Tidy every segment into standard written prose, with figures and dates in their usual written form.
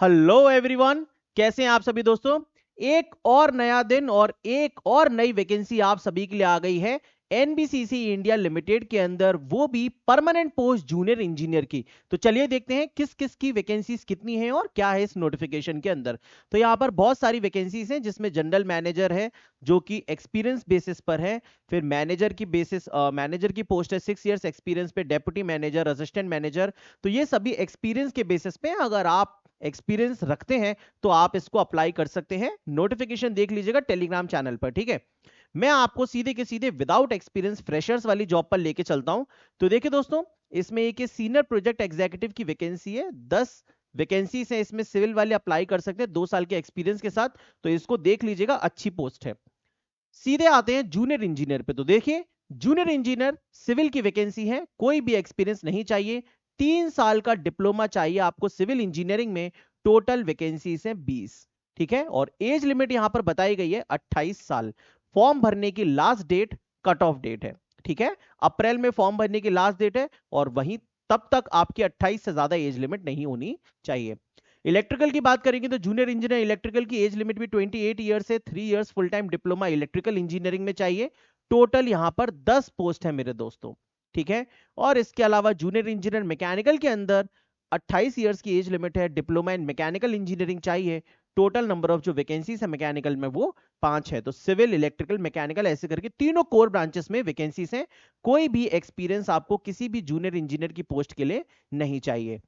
Hello everyone, कैसे हैं आप सभी दोस्तों। एक और नया दिन और एक और नई वैकेंसी आप सभी के लिए आ गई है एनबीसीसी इंडिया लिमिटेड के अंदर, वो भी परमानेंट पोस्ट जूनियर इंजीनियर की। तो चलिए देखते हैं किस किस की वैकेंसीज कितनी हैं और क्या है इस नोटिफिकेशन के अंदर। तो यहाँ पर बहुत सारी वैकेंसीज हैं जिसमें जनरल मैनेजर है जो कि एक्सपीरियंस बेसिस पर है। फिर मैनेजर की बेसिस मैनेजर की पोस्ट है 6 इयर्स एक्सपीरियंस पे, डेप्यूटी मैनेजर, असिस्टेंट मैनेजर। तो ये सभी एक्सपीरियंस के बेसिस पे, अगर आप एक्सपीरियंस रखते हैं तो आप इसको अप्लाई कर सकते हैं। नोटिफिकेशन देख लीजिएगा टेलीग्राम चैनल पर, ठीक है। मैं आपको सीधे के सीधे विदाउट एक्सपीरियंस फ्रेशर्स वाली जॉब पर लेके चलता हूं। तो देखिए दोस्तों, इसमें एक सीनियर प्रोजेक्ट एग्जीक्यूटिव की वैकेंसी है। 10 वैकेंसीज हैं इसमें, सिविल वाले अप्लाई कर सकते हैं 2 साल के एक्सपीरियंस के साथ। तो इसको देख लीजिएगा, अच्छी पोस्ट है। सीधे आते हैं जूनियर इंजीनियर पे। तो देखिए, जूनियर इंजीनियर सिविल की वैकेंसी है, कोई भी एक्सपीरियंस नहीं चाहिए, 3 साल का डिप्लोमा चाहिए आपको सिविल इंजीनियरिंग में। टोटल वैकेंसीज है 20, ठीक है। और एज लिमिट यहां पर बताई गई है 28 साल। फॉर्म भरने की last date, cut off date है, ठीक है। अप्रैल में फॉर्म भरने की लास्ट डेट है और वहीं तब तक आपकी 28 से ज्यादा एज लिमिट नहीं होनी चाहिए। इलेक्ट्रिकल की बात करेंगे तो जूनियर इंजीनियर इलेक्ट्रिकल की एज लिमिट भी 28 ईयर से 3 years full time diploma electrical engineering में चाहिए। टोटल यहां पर 10 पोस्ट है मेरे दोस्तों, ठीक है। और इसके अलावा जूनियर इंजीनियर मैकेनिकल के अंदर 28 इयर्स की एज लिमिट है, डिप्लोमा इन मैकेनिकल इंजीनियरिंग चाहिए। टोटल नंबर ऑफ जो वैकेंसीज है मैकेनिकल में वो 5 है। तो सिविल, इलेक्ट्रिकल, मैकेनिकल ऐसे करके तीनों कोर ब्रांचेस में वैकेंसीज हैं। कोई भी एक्सपीरियंस आपको किसी भी जूनियर इंजीनियर की पोस्ट के लिए नहीं चाहिए।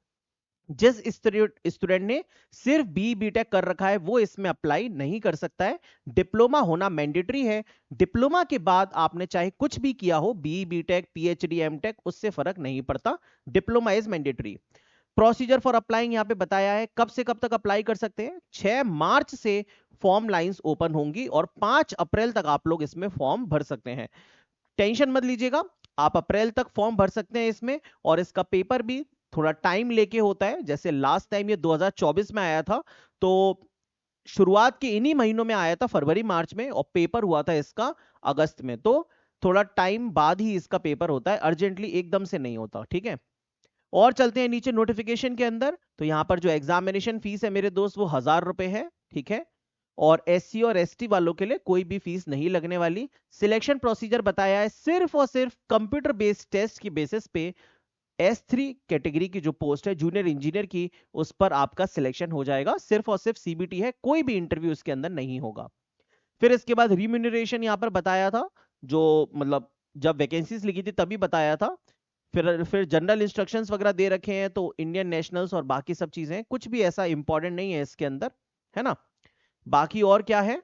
जिस स्टूडेंट ने सिर्फ बी बीटेक कर रखा है वो इसमें अप्लाई नहीं कर सकता है। डिप्लोमा होना मैंडेटरी है। डिप्लोमा के बाद आपने चाहे कुछ भी किया हो, बी बीटेक, पीएचडी, एमटेक, उससे फर्क नहीं पड़ता। Diploma is mandatory. Procedure for applying यहाँ पे बताया है, कब से कब तक अप्लाई कर सकते हैं। 6 मार्च से फॉर्म लाइंस ओपन होंगी और 5 अप्रैल तक आप लोग इसमें फॉर्म भर सकते हैं। टेंशन मत लीजिएगा, आप अप्रैल तक फॉर्म भर सकते हैं इसमें। और इसका पेपर भी थोड़ा टाइम लेके होता है। जैसे लास्ट टाइम ये 2024 में आया था, तो शुरुआत के इन्हीं महीनों में आया था, फरवरी मार्च में, और पेपर हुआ था इसका अगस्त में। तो थोड़ा टाइम बाद ही इसका पेपर होता है, अर्जेंटली एकदम से नहीं होता, ठीक है। और चलते हैं नीचे नोटिफिकेशन के अंदर। तो यहां पर जो एग्जामिनेशन फीस है मेरे दोस्त वो 1000 रुपए है, ठीक है। और एससी और एसटी वालों के लिए कोई भी फीस नहीं लगने वाली। सिलेक्शन प्रोसीजर बताया है, सिर्फ और सिर्फ कंप्यूटर बेस्ड टेस्ट की बेसिस पे S3 कैटेगरी की जो पोस्ट है जूनियर इंजीनियर की, उस पर आपका सिलेक्शन हो जाएगा। सिर्फ और सिर्फ सीबीटी है, कोई भी इंटरव्यू इसके अंदर नहीं होगा। फिर इसके बाद रिम्यूनरेशन यहां पर बताया था, जो मतलब जब वैकेंसीज लिखी थी तभी बताया था। फिर जनरल इंस्ट्रक्शंस वगैरह दे रखे हैं, तो इंडियन नेशनल्स और बाकी सब चीजें, कुछ भी ऐसा इंपॉर्टेंट नहीं है इसके अंदर, है ना। बाकी और क्या है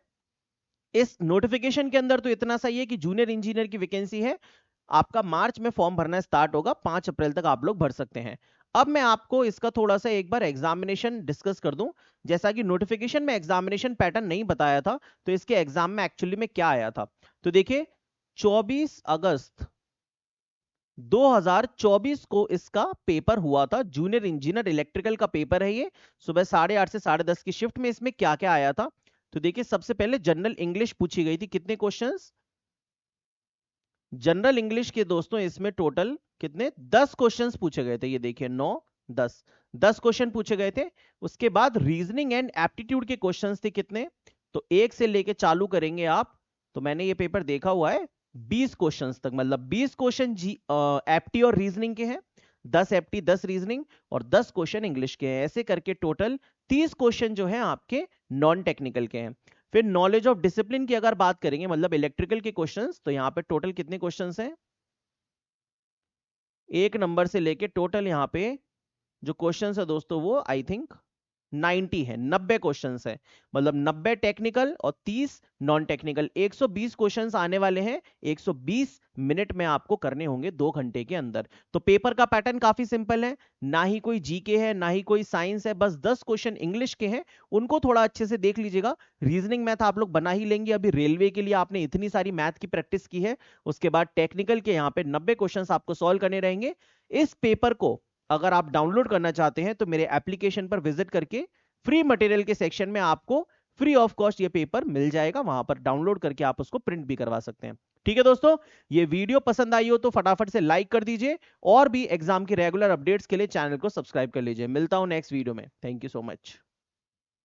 इस नोटिफिकेशन के अंदर, तो इतना सही है कि जूनियर इंजीनियर की वैकेंसी है। आपका मार्च में फॉर्म भरना स्टार्ट होगा, 5 अप्रैल तक आप लोग भर सकते हैं। अब मैं आपको इसका थोड़ा सा एक बार एग्जामिनेशन डिस्कस कर दूं। जैसा कि नोटिफिकेशन में एग्जामिनेशन पैटर्न नहीं बताया था, तो इसके एग्जाम में एक्चुअली में क्या आया था। तो देखिए, 24 अगस्त 2024 को इसका पेपर हुआ था। जूनियर इंजीनियर इलेक्ट्रिकल का पेपर है ये। सुबह 8:30 से 10:30 की शिफ्ट में इसमें क्या क्या आया था। तो देखिए, सबसे पहले जनरल इंग्लिश पूछी गई थी। कितने क्वेश्चंस जनरल इंग्लिश के दोस्तों इसमें टोटल कितने 10 क्वेश्चंस पूछे गए थे। ये देखिए 9 10 10 क्वेश्चन पूछे गए थे। उसके बाद रीजनिंग एंड एप्टीट्यूड के क्वेश्चंस थे कितने, तो 1 से लेके चालू करेंगे आप। तो मैंने ये पेपर देखा हुआ है, 20 क्वेश्चंस तक, मतलब 20 क्वेश्चन जी एप्टी और रीजनिंग के हैं, 10 एप्टी 10 रीजनिंग और 10 क्वेश्चन इंग्लिश के हैं। ऐसे करके टोटल 30 क्वेश्चन जो है आपके नॉन टेक्निकल के हैं। फिर नॉलेज ऑफ डिसिप्लिन की अगर बात करेंगे, मतलब इलेक्ट्रिकल के क्वेश्चंस, तो यहाँ पे टोटल कितने क्वेश्चंस हैं, 1 नंबर से लेके टोटल यहाँ पे जो क्वेश्चंस है दोस्तों वो आई थिंक 90 है, 90 क्वेश्चंस है। मतलब 90 टेक्निकल और 30 नॉन टेक्निकल, 120 क्वेश्चंस आने वाले हैं। 120 मिनट में आपको करने होंगे 2 घंटे के अंदर। तो पेपर का पैटर्न काफी सिंपल है, ना ही कोई जीके है ना ही कोई साइंस है, बस 10 क्वेश्चन इंग्लिश के हैं, उनको थोड़ा अच्छे से देख लीजिएगा। रीजनिंग मैथ आप लोग बना ही लेंगे, अभी रेलवे के लिए आपने इतनी सारी मैथ की प्रैक्टिस की है। उसके बाद टेक्निकल के यहाँ पे 90 क्वेश्चन आपको सॉल्व करने रहेंगे। इस पेपर को अगर आप डाउनलोड करना चाहते हैं तो मेरे एप्लीकेशन पर विजिट करके फ्री मटेरियल के सेक्शन में आपको फ्री ऑफ कॉस्ट ये पेपर मिल जाएगा, वहां पर डाउनलोड करके आप उसको प्रिंट भी करवा सकते हैं। ठीक है दोस्तों, ये वीडियो पसंद आई हो तो फटाफट से लाइक कर दीजिए और भी एग्जाम की रेगुलर अपडेट्स के लिए चैनल को सब्सक्राइब कर लीजिए। मिलता हूं नेक्स्ट वीडियो में। Thank you so much.